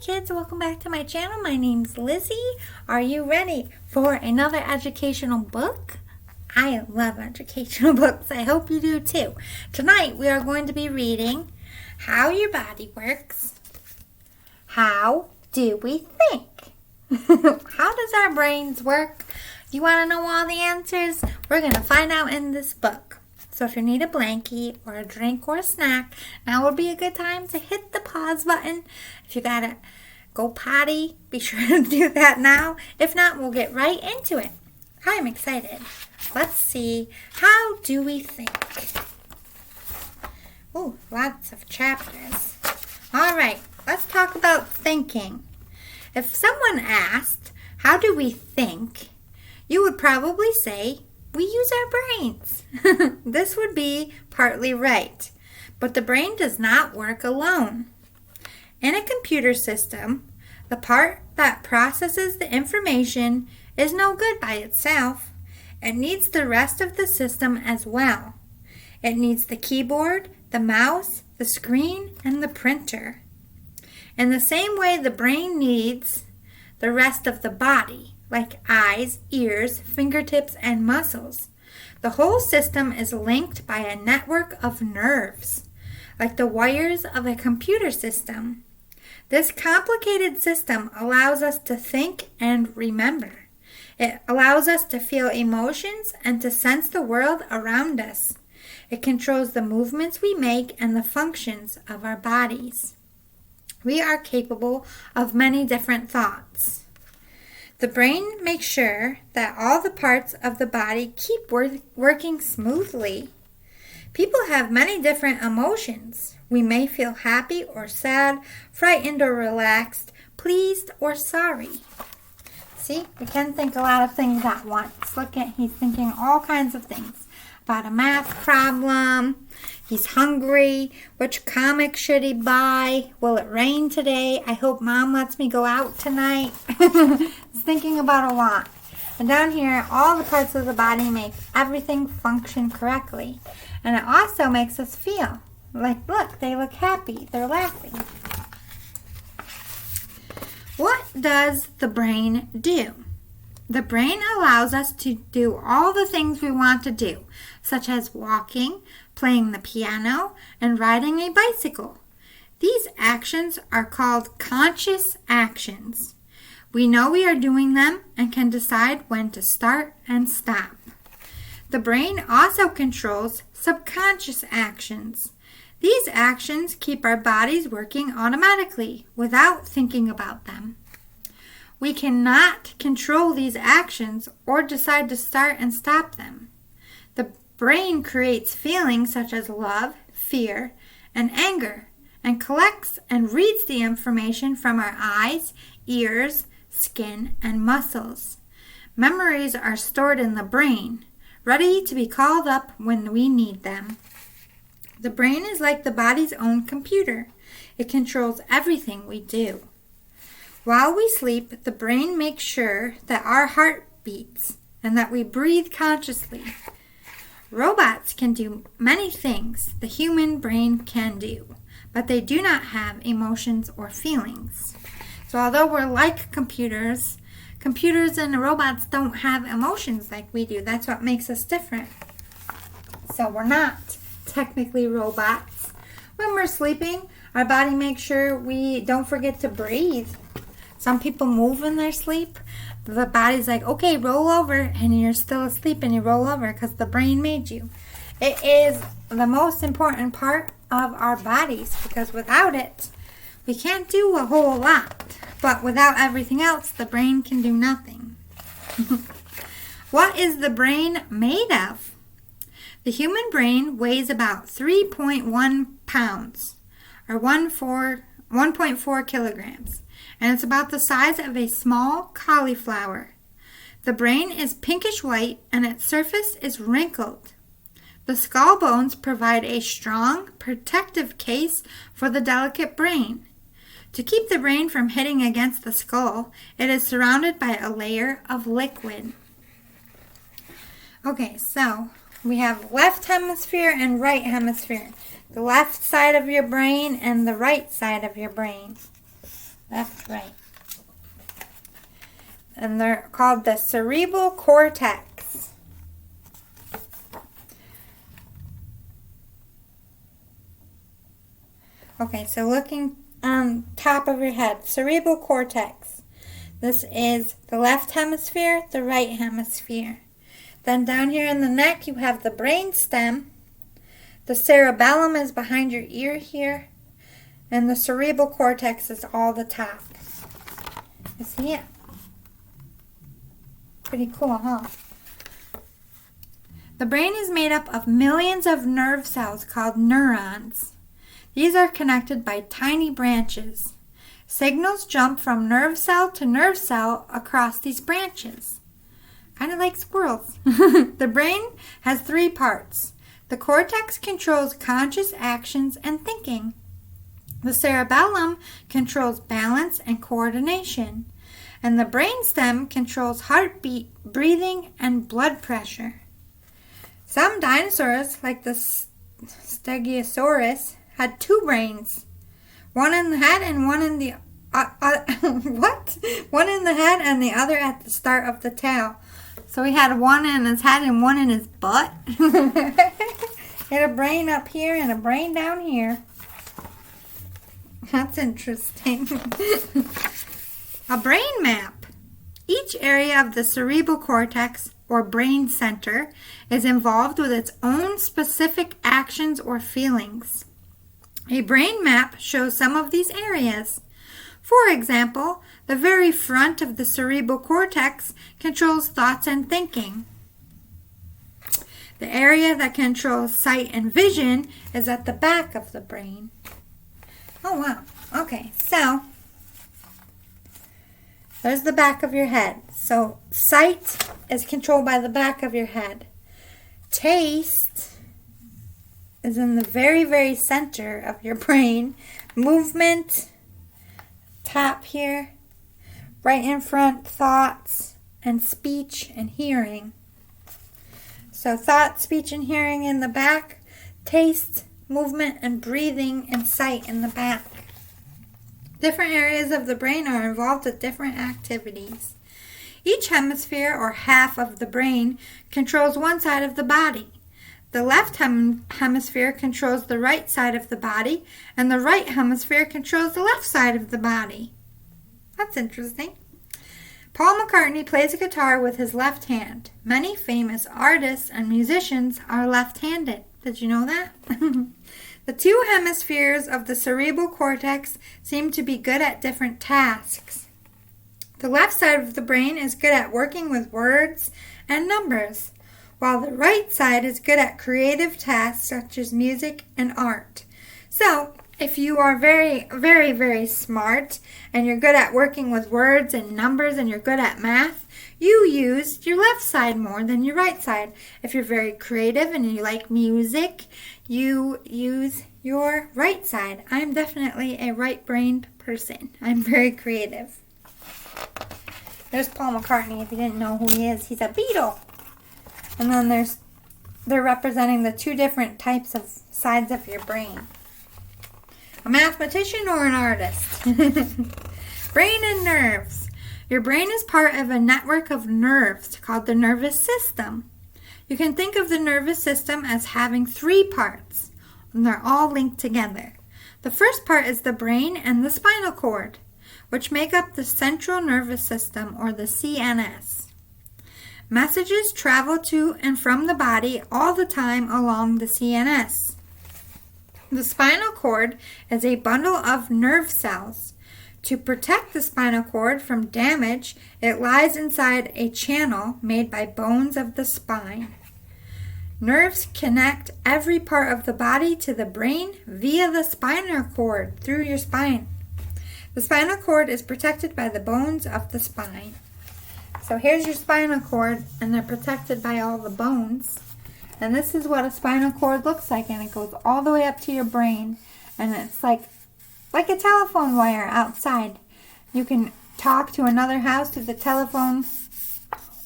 kids, welcome back to my channel. My name's Lizzie. Are you ready for another educational book? I love educational books. I hope you do too. Tonight we are going to be reading How Your Body Works. How do we think? How does our brains work? You want to know all the answers? We're going to find out in this book. So if you need a blankie or a drink or a snack, now would be a good time to hit the pause button. If you gotta go potty, be sure to do that now. If not, we'll get right into it. I'm excited. Let's see. How do we think? Oh, lots of chapters. All right, let's talk about thinking. If someone asked, how do we think? You would probably say, we use our brains. This would be partly right, but the brain does not work alone. In a computer system, the part that processes the information is no good by itself. It needs the rest of the system as well. It needs the keyboard, the mouse, the screen, and the printer. In the same way, the brain needs the rest of the body, like eyes, ears, fingertips, and muscles. The whole system is linked by a network of nerves, like the wires of a computer system. This complicated system allows us to think and remember. It allows us to feel emotions and to sense the world around us. It controls the movements we make and the functions of our bodies. We are capable of many different thoughts. The brain makes sure that all the parts of the body keep working smoothly. People have many different emotions. We may feel happy or sad, frightened or relaxed, pleased or sorry. See, we can think a lot of things at once. Look at, he's thinking all kinds of things. About a math problem, he's hungry, which comic should he buy, will it rain today, I hope mom lets me go out tonight. He's thinking about a lot. And down here, all the parts of the body make everything function correctly. And it also makes us feel like, look, they look happy, they're laughing. What does the brain do? The brain allows us to do all the things we want to do, such as walking, playing the piano, and riding a bicycle. These actions are called conscious actions. We know we are doing them and can decide when to start and stop. The brain also controls subconscious actions. These actions keep our bodies working automatically without thinking about them. We cannot control these actions or decide to start and stop them. The brain creates feelings such as love, fear, and anger, and collects and reads the information from our eyes, ears, skin, and muscles. Memories are stored in the brain, ready to be called up when we need them. The brain is like the body's own computer. It controls everything we do. While we sleep, the brain makes sure that our heart beats and that we breathe consciously. Robots can do many things the human brain can do, but they do not have emotions or feelings. So although we're like computers, computers and robots don't have emotions like we do. That's what makes us different. So we're not technically robots. When we're sleeping, our body makes sure we don't forget to breathe. Some people move in their sleep. The body's like, okay, roll over, and you're still asleep and you roll over because the brain made you. It is the most important part of our bodies because without it, we can't do a whole lot. But without everything else, the brain can do nothing. What is the brain made of? The human brain weighs about 3.1 pounds or 1.4 kilograms. And it's about the size of a small cauliflower. The brain is pinkish white and its surface is wrinkled. The skull bones provide a strong, protective case for the delicate brain. To keep the brain from hitting against the skull, it is surrounded by a layer of liquid. Okay, so we have left hemisphere and right hemisphere. The left side of your brain and the right side of your brain. left, right. And they're called the cerebral cortex. Okay, so looking on top of your head, cerebral cortex. This is the left hemisphere, the right hemisphere. Then down here in the neck, you have the brain stem. The cerebellum is behind your ear here. And the cerebral cortex is all the top. You see it? Pretty cool, huh? The brain is made up of millions of nerve cells called neurons. These are connected by tiny branches. Signals jump from nerve cell to nerve cell across these branches. Kind of like squirrels. The brain has 3 parts. The cortex controls conscious actions and thinking. The cerebellum controls balance and coordination. And the brainstem controls heartbeat, breathing, and blood pressure. Some dinosaurs, like the Stegosaurus, had 2 brains. One in the head and one in the One in the head and the other at the start of the tail. So he had one in his head and one in his butt. He had a brain up here and a brain down here. That's interesting. A brain map. Each area of the cerebral cortex or brain center is involved with its own specific actions or feelings. A brain map shows some of these areas. For example, the very front of the cerebral cortex controls thoughts and thinking. The area that controls sight and vision is at the back of the brain. Oh, wow. Okay, so there's the back of your head. So sight is controlled by the back of your head. Taste is in the very, very center of your brain. Movement, top here. Right in front, thoughts, and speech and hearing. So thought, speech, and hearing in the back. Taste, movement, and breathing and sight in the back. Different areas of the brain are involved with different activities. Each hemisphere or half of the brain controls one side of the body. The left hemisphere controls the right side of the body, and the right hemisphere controls the left side of the body. That's interesting. Paul McCartney plays a guitar with his left hand. Many famous artists and musicians are left-handed. Did you know that? The 2 hemispheres of the cerebral cortex seem to be good at different tasks. The left side of the brain is good at working with words and numbers, while the right side is good at creative tasks such as music and art. So, if you are very, very, very smart and you're good at working with words and numbers and you're good at math, you use your left side more than your right side. If you're very creative and you like music, you use your right side. I'm definitely a right-brained person. I'm very creative. There's Paul McCartney, if you didn't know who he is. He's a Beatle. And then they're representing the 2 different types of sides of your brain. A mathematician or an artist? Brain and nerves. Your brain is part of a network of nerves called the nervous system. You can think of the nervous system as having 3 parts, and they're all linked together. The first part is the brain and the spinal cord, which make up the central nervous system, or the CNS. Messages travel to and from the body all the time along the CNS. The spinal cord is a bundle of nerve cells. To protect the spinal cord from damage, it lies inside a channel made by bones of the spine. Nerves connect every part of the body to the brain via the spinal cord through your spine. The spinal cord is protected by the bones of the spine. So here's your spinal cord, and they're protected by all the bones. And this is what a spinal cord looks like, and it goes all the way up to your brain. And it's like a telephone wire outside. You can talk to another house through the telephone,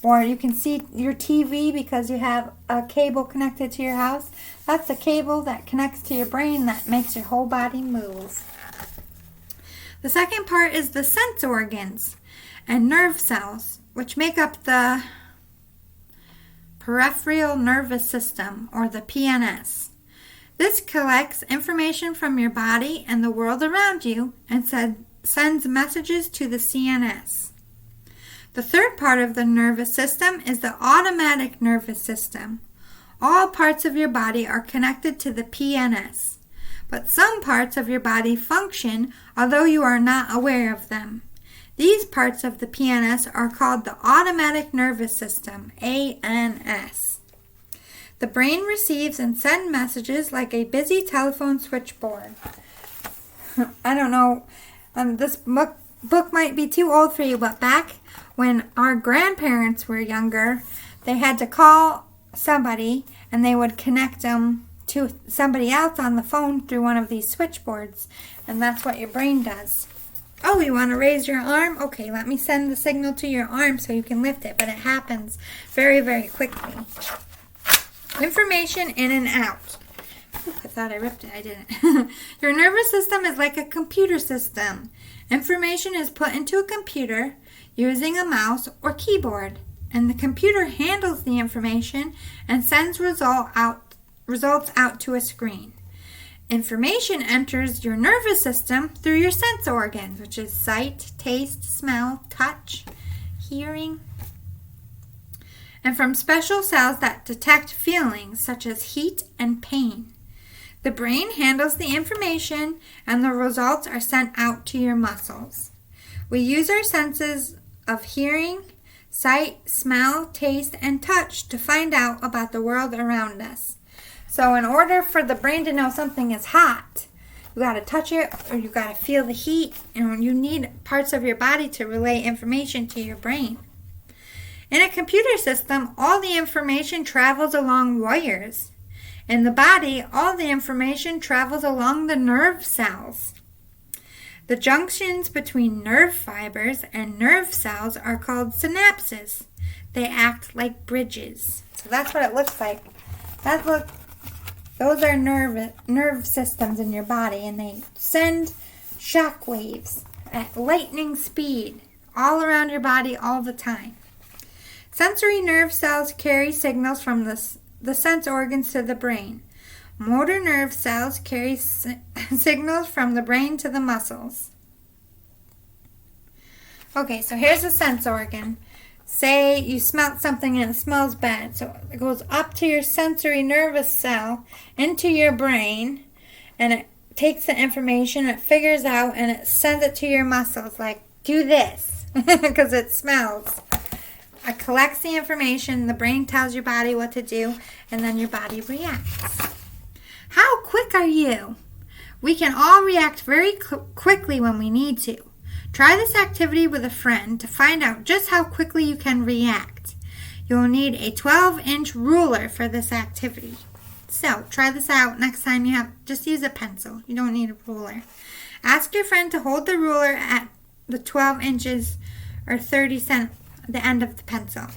or you can see your TV because you have a cable connected to your house. That's the cable that connects to your brain that makes your whole body move. The second part is the sense organs and nerve cells, which make up the peripheral nervous system, or the PNS. This collects information from your body and the world around you and sends messages to the CNS. The third part of the nervous system is the automatic nervous system. All parts of your body are connected to the PNS, but some parts of your body function although you are not aware of them. These parts of the PNS are called the automatic nervous system, ANS. The brain receives and sends messages like a busy telephone switchboard. I don't know, this book might be too old for you, but back when our grandparents were younger, they had to call somebody and they would connect them to somebody else on the phone through one of these switchboards, and that's what your brain does. Oh, you want to raise your arm? Okay, let me send the signal to your arm so you can lift it, but it happens very, very quickly. Information in and out. Ooh, I thought I ripped it. I didn't. Your nervous system is like a computer system. Information is put into a computer using a mouse or keyboard, and the computer handles the information and sends results out to a screen. Information enters your nervous system through your sense organs, which is sight, taste, smell, touch, hearing, and from special cells that detect feelings such as heat and pain. The brain handles the information and the results are sent out to your muscles. We use our senses of hearing, sight, smell, taste, and touch to find out about the world around us. So in order for the brain to know something is hot, you got to touch it or you got to feel the heat, and you need parts of your body to relay information to your brain. In a computer system, all the information travels along wires. In the body, all the information travels along the nerve cells. The junctions between nerve fibers and nerve cells are called synapses. They act like bridges. So that's what it looks like. Those are nerve systems in your body, and they send shock waves at lightning speed all around your body all the time. Sensory nerve cells carry signals from the sense organs to the brain. Motor nerve cells carry signals from the brain to the muscles. Okay, so here's a sense organ. Say you smelt something and it smells bad. So it goes up to your sensory nervous cell, into your brain, and it takes the information, it figures out, and it sends it to your muscles like, do this, because it smells. It collects the information, the brain tells your body what to do, and then your body reacts. How quick are you? We can all react very quickly when we need to. Try this activity with a friend to find out just how quickly you can react. You'll need a 12-inch ruler for this activity. So, try this out next time just use a pencil. You don't need a ruler. Ask your friend to hold the ruler at the 12 inches or 30 cm, the end of the pencil.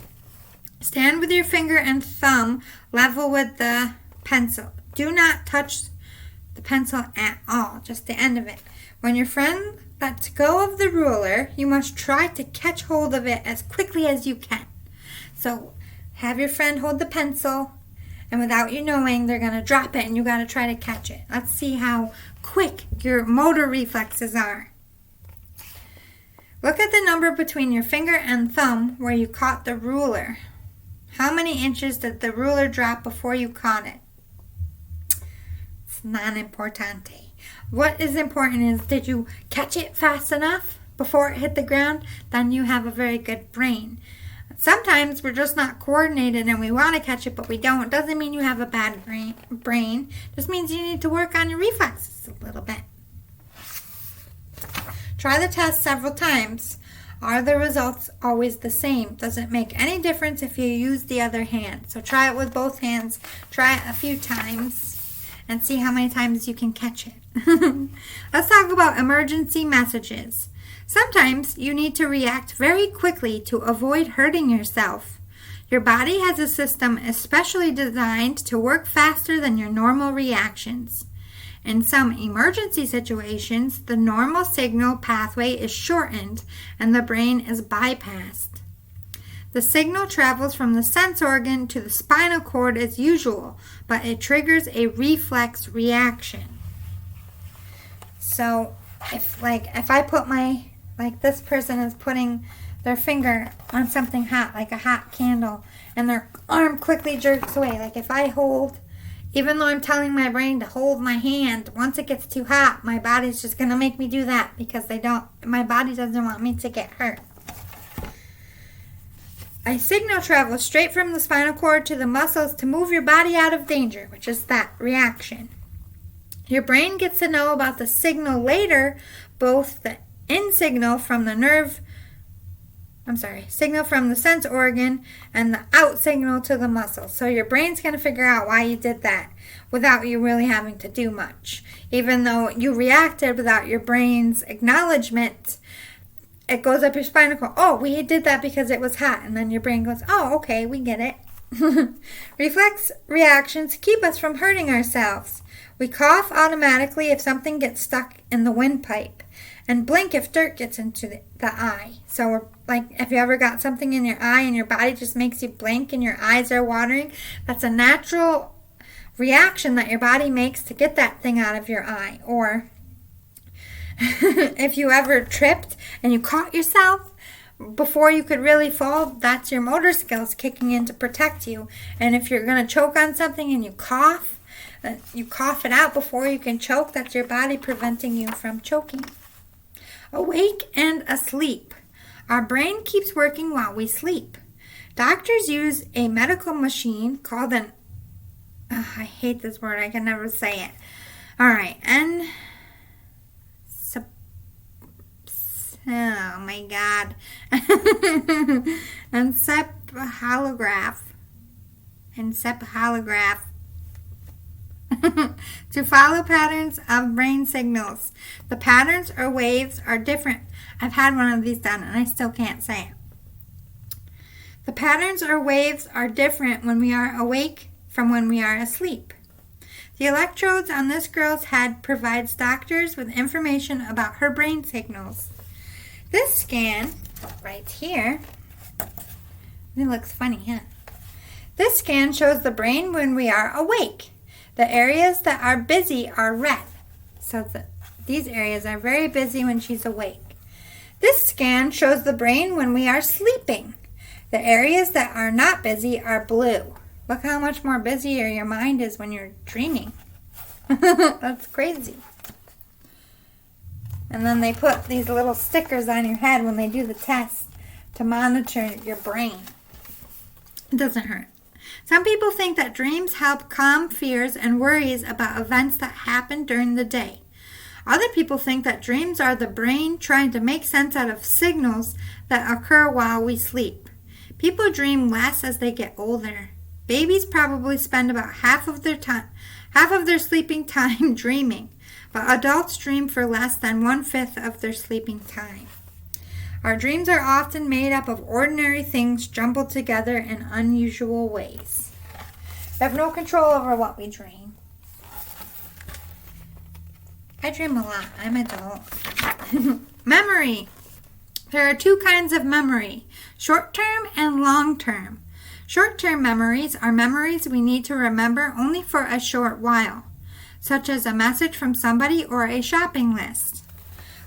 Stand with your finger and thumb level with the pencil. Do not touch the pencil at all, just the end of it. When your friend lets go of the ruler, you must try to catch hold of it as quickly as you can. So have your friend hold the pencil, and without you knowing, they're going to drop it and you got to try to catch it. Let's see how quick your motor reflexes are. Look at the number between your finger and thumb where you caught the ruler. How many inches did the ruler drop before you caught it? It's non importante. What is important is, did you catch it fast enough before it hit the ground? Then you have a very good brain. Sometimes we're just not coordinated and we want to catch it, but we don't. It doesn't mean you have a bad brain. It just means you need to work on your reflexes a little bit. Try the test several times. Are the results always the same? Does it make any difference if you use the other hand? So try it with both hands. Try it a few times and see how many times you can catch it. Let's talk about emergency messages. Sometimes you need to react very quickly to avoid hurting yourself. Your body has a system especially designed to work faster than your normal reactions. In some emergency situations, the normal signal pathway is shortened and the brain is bypassed. The signal travels from the sense organ to the spinal cord as usual, but it triggers a reflex reaction. So, if I put this person is putting their finger on something hot, like a hot candle, and their arm quickly jerks away. Like if I hold, even though I'm telling my brain to hold my hand, once it gets too hot, my body's just going to make me do that because my body doesn't want me to get hurt. A signal travels straight from the spinal cord to the muscles to move your body out of danger, which is that reaction. Your brain gets to know about the signal later, both the signal from the signal from the sense organ and the out signal to the muscle. So your brain's going to figure out why you did that without you really having to do much. Even though you reacted without your brain's acknowledgement, it goes up your spinal cord. Oh, we did that because it was hot. And then your brain goes, oh, okay, we get it. Reflex reactions keep us from hurting ourselves. We cough automatically if something gets stuck in the windpipe, and blink if dirt gets into the eye. So, if you ever got something in your eye and your body just makes you blink and your eyes are watering, that's a natural reaction that your body makes to get that thing out of your eye. Or if you ever tripped and you caught yourself before you could really fall, that's your motor skills kicking in to protect you. And if you're going to choke on something and you cough it out before you can choke, that's your body preventing you from choking. Awake and asleep. Our brain keeps working while we sleep. Doctors use a medical machine called I hate this word, I can never say it. Alright, oh my god. Encephalograph. To follow patterns of brain signals. The patterns or waves are different. I've had one of these done and I still can't say it. The patterns or waves are different when we are awake from when we are asleep. The electrodes on this girl's head provides doctors with information about her brain signals. This scan, right here, it looks funny, huh? This scan shows the brain when we are awake. The areas that are busy are red. So these areas are very busy when she's awake. This scan shows the brain when we are sleeping. The areas that are not busy are blue. Look how much more busier your mind is when you're dreaming. That's crazy. And then they put these little stickers on your head when they do the test to monitor your brain. It doesn't hurt. Some people think that dreams help calm fears and worries about events that happen during the day. Other people think that dreams are the brain trying to make sense out of signals that occur while we sleep. People dream less as they get older. Babies probably spend about half of their sleeping time dreaming, but adults dream for less than 1/5 of their sleeping time. Our dreams are often made up of ordinary things jumbled together in unusual ways. We have no control over what we dream. I dream a lot. I'm an adult. Memory. There are two kinds of memory, short-term and long-term. Short-term memories are memories we need to remember only for a short while, such as a message from somebody or a shopping list.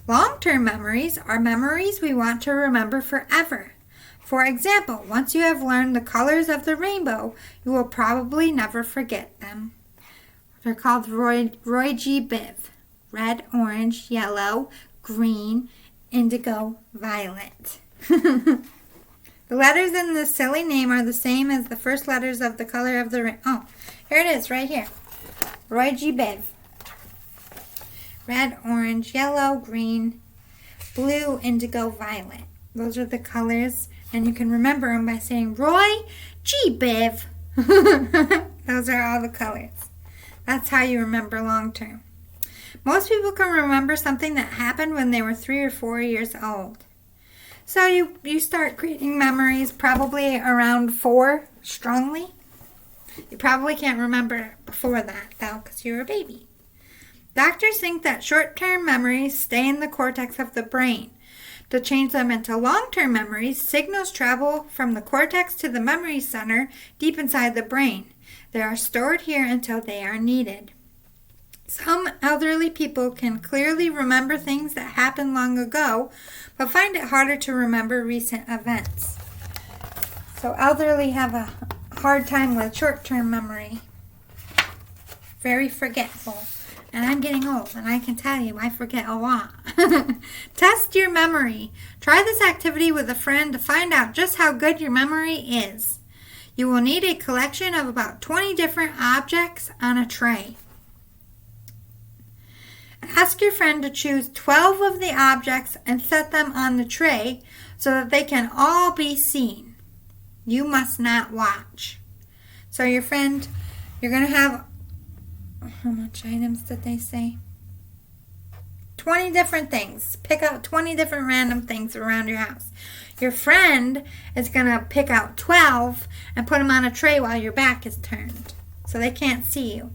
Long-term memories are memories we want to remember forever. For example, once you have learned the colors of the rainbow, you will probably never forget them. They're called Roy G. Biv. Red, orange, yellow, green, indigo, violet. The letters in this silly name are the same as the first letters of the color of the rainbow. Oh, here it is, right here. Roy G. Biv. Red, orange, yellow, green, blue, indigo, violet. Those are the colors, and you can remember them by saying Roy G. Biv. Those are all the colors. That's how you remember long term. Most people can remember something that happened when they were 3 or 4 years old. So you start creating memories probably around 4 strongly. You probably can't remember before that, though, because you're a baby. Doctors think that short-term memories stay in the cortex of the brain. To change them into long-term memories, signals travel from the cortex to the memory center deep inside the brain. They are stored here until they are needed. Some elderly people can clearly remember things that happened long ago, but find it harder to remember recent events. So elderly have a hard time with short-term memory. Very forgetful. And I'm getting old, and I can tell you I forget a lot. Test your memory. Try this activity with a friend to find out just how good your memory is. You will need a collection of about 20 different objects on a tray. Ask your friend to choose 12 of the objects and set them on the tray so that they can all be seen. You must not watch. So your friend, you're going to have, how much items did they say? 20 different things. Pick out 20 different random things around your house. Your friend is going to pick out 12 and put them on a tray while your back is turned so they can't see you.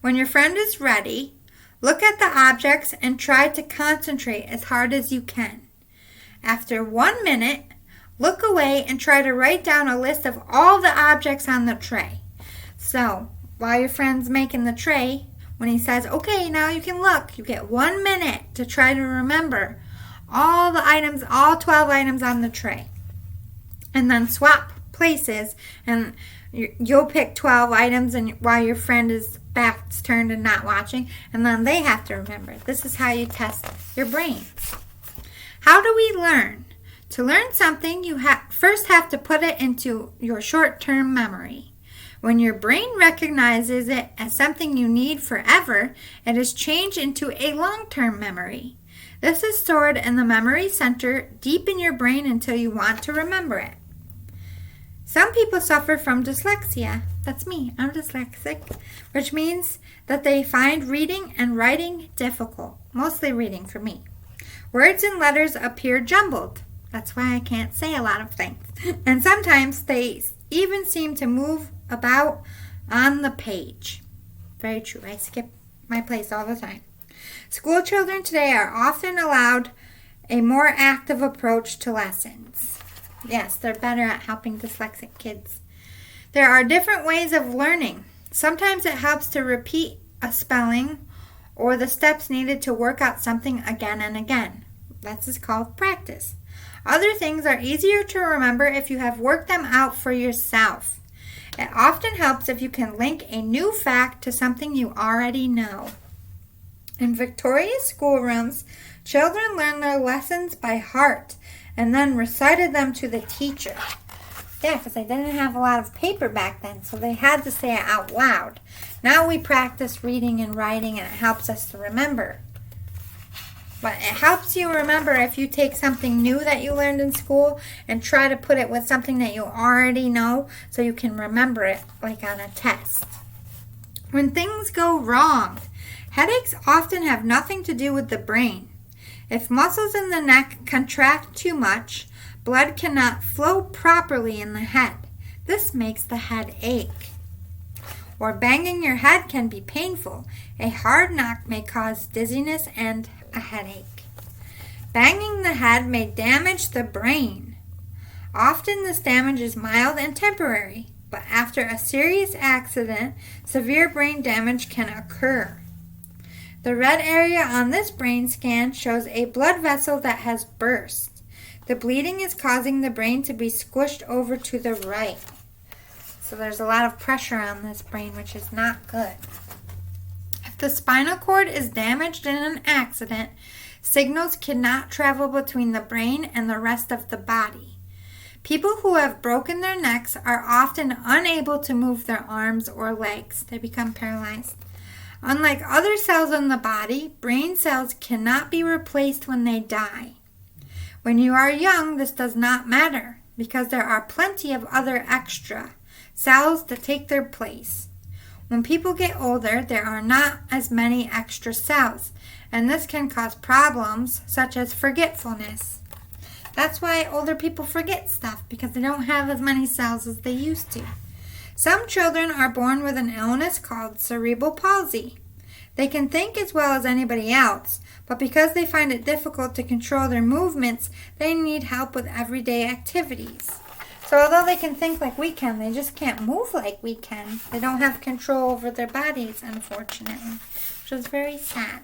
When your friend is ready, look at the objects and try to concentrate as hard as you can. After 1 minute, look away and try to write down a list of all the objects on the tray. So, while your friend's making the tray, when he says, okay, now you can look, you get 1 minute to try to remember all the items, all 12 items on the tray. And then swap places, and you'll pick 12 items and while your friend is back's turned and not watching, and then they have to remember. This is how you test your brain. How do we learn? To learn something, you first have to put it into your short-term memory. When your brain recognizes it as something you need forever, it is changed into a long-term memory. This is stored in the memory center deep in your brain until you want to remember it. Some people suffer from dyslexia. That's me. I'm dyslexic, which means that they find reading and writing difficult, mostly reading for me. Words and letters appear jumbled. That's why I can't say a lot of things. And sometimes they even seem to move about on the page. Very true. I skip my place all the time. School children today are often allowed a more active approach to lessons. Yes, they're better at helping dyslexic kids. There are different ways of learning. Sometimes it helps to repeat a spelling or the steps needed to work out something again and again. This is called practice. Other things are easier to remember if you have worked them out for yourself. It often helps if you can link a new fact to something you already know. In Victoria's schoolrooms, children learned their lessons by heart and then recited them to the teacher. Yeah, because they didn't have a lot of paper back then, so they had to say it out loud. Now we practice reading and writing, and it helps us to remember. But it helps you remember if you take something new that you learned in school and try to put it with something that you already know so you can remember it, like on a test. When things go wrong, headaches often have nothing to do with the brain. If muscles in the neck contract too much, blood cannot flow properly in the head. This makes the head ache. Or banging your head can be painful. A hard knock may cause dizziness and a headache. Banging the head may damage the brain. Often this damage is mild and temporary, but after a serious accident, severe brain damage can occur. The red area on this brain scan shows a blood vessel that has burst. The bleeding is causing the brain to be squished over to the right. So there's a lot of pressure on this brain, which is not good. If the spinal cord is damaged in an accident, signals cannot travel between the brain and the rest of the body. People who have broken their necks are often unable to move their arms or legs. They become paralyzed. Unlike other cells in the body, brain cells cannot be replaced when they die. When you are young, this does not matter because there are plenty of other extra cells to take their place. When people get older, there are not as many extra cells, and this can cause problems such as forgetfulness. That's why older people forget stuff, because they don't have as many cells as they used to. Some children are born with an illness called cerebral palsy. They can think as well as anybody else, but because they find it difficult to control their movements, they need help with everyday activities. So although they can think like we can, they just can't move like we can. They don't have control over their bodies, unfortunately, which is very sad.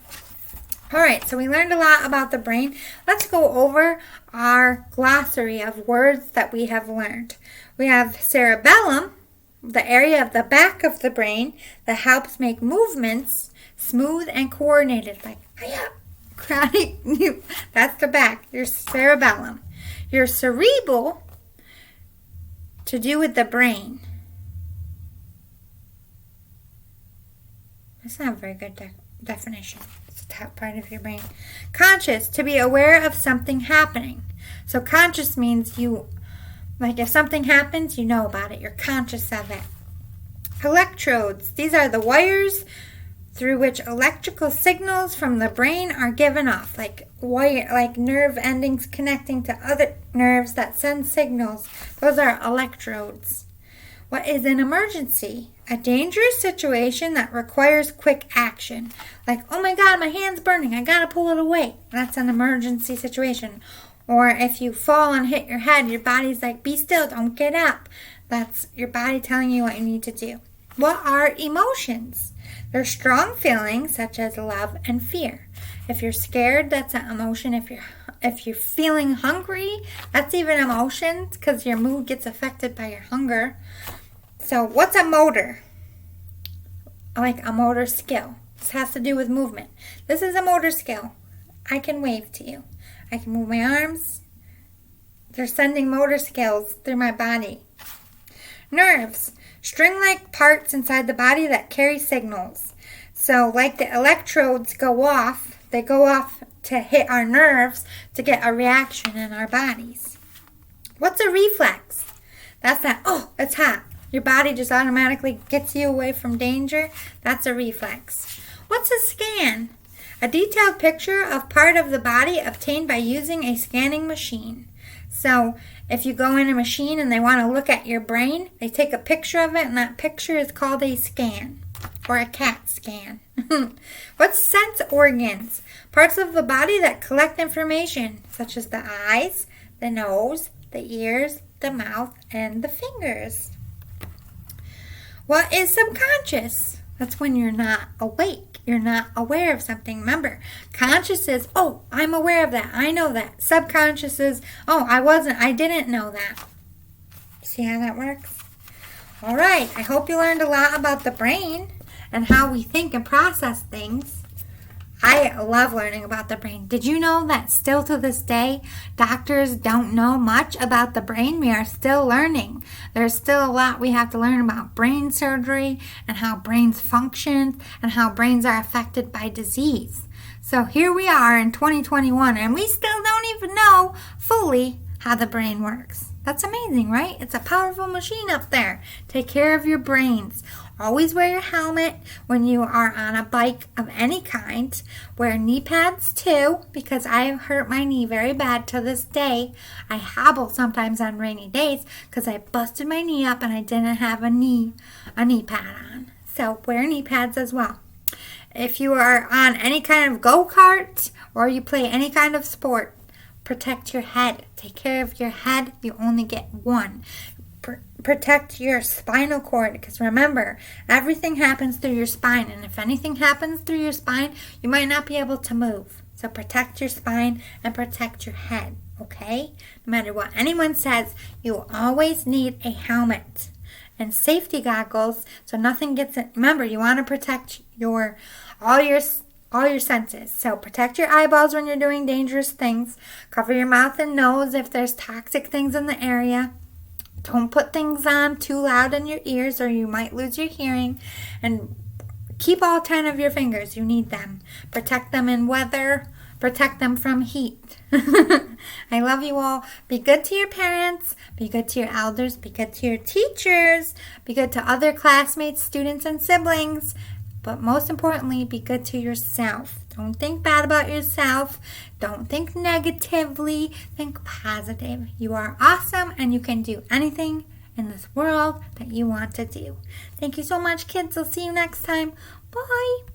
All right, so we learned a lot about the brain. Let's go over our glossary of words that we have learned. We have cerebellum, the area of the back of the brain that helps make movements smooth and coordinated. Like, that's the back, your cerebellum. Your cerebral, to do with the brain. That's not a very good definition. It's the top part of your brain. Conscious, to be aware of something happening. So conscious means you, like if something happens, you know about it. You're conscious of it. Electrodes, these are the wires through which electrical signals from the brain are given off, like nerve endings connecting to other nerves that send signals. Those are electrodes. What is an emergency? A dangerous situation that requires quick action. Like, oh my God, my hand's burning. I gotta pull it away. That's an emergency situation. Or if you fall and hit your head, your body's like, be still, don't get up. That's your body telling you what you need to do. What are emotions? They're strong feelings such as love and fear. If you're scared, that's an emotion. If you're feeling hungry, that's even emotions because your mood gets affected by your hunger. So what's a motor? Like a motor skill. This has to do with movement. This is a motor skill. I can wave to you. I can move my arms. They're sending motor skills through my body. Nerves. String-like parts inside the body that carry signals. So like the electrodes go off, they go off to hit our nerves to get a reaction in our bodies. What's a reflex? That's that, oh, it's hot. Your body just automatically gets you away from danger. That's a reflex. What's a scan? A detailed picture of part of the body obtained by using a scanning machine. So if you go in a machine and they want to look at your brain, they take a picture of it, and that picture is called a scan or a CAT scan. What's sense organs? Parts of the body that collect information, such as the eyes, the nose, the ears, the mouth, and the fingers. What is subconscious? That's when you're not awake. You're not aware of something. Remember, conscious is, oh, I'm aware of that. I know that. Subconscious is, oh, I didn't know that. See how that works? All right. I hope you learned a lot about the brain and how we think and process things. I love learning about the brain. Did you know that still to this day, doctors don't know much about the brain? We are still learning. There's still a lot we have to learn about brain surgery and how brains function and how brains are affected by disease. So here we are in 2021 and we still don't even know fully how the brain works. That's amazing, right? It's a powerful machine up there. Take care of your brains. Always wear your helmet when you are on a bike of any kind. Wear knee pads too, because I hurt my knee very bad to this day. I hobble sometimes on rainy days because I busted my knee up and I didn't have a knee pad on. So wear knee pads as well. If you are on any kind of go-kart or you play any kind of sport, protect your head. Take care of your head. You only get one. Protect your spinal cord, because remember, everything happens through your spine, and if anything happens through your spine, you might not be able to move. So protect your spine and protect your head, okay? No matter what anyone says, you always need a helmet and safety goggles so nothing gets in. Remember, you want to protect all your senses. So protect your eyeballs when you're doing dangerous things. Cover your mouth and nose if there's toxic things in the area. Don't put things on too loud in your ears or you might lose your hearing. And keep all 10 of your fingers. You need them. Protect them in weather. Protect them from heat. I love you all. Be good to your parents. Be good to your elders. Be good to your teachers. Be good to other classmates, students, and siblings. But most importantly, be good to yourself. Don't think bad about yourself. Don't think negatively. Think positive. You are awesome and you can do anything in this world that you want to do. Thank you so much, kids. I'll see you next time. Bye.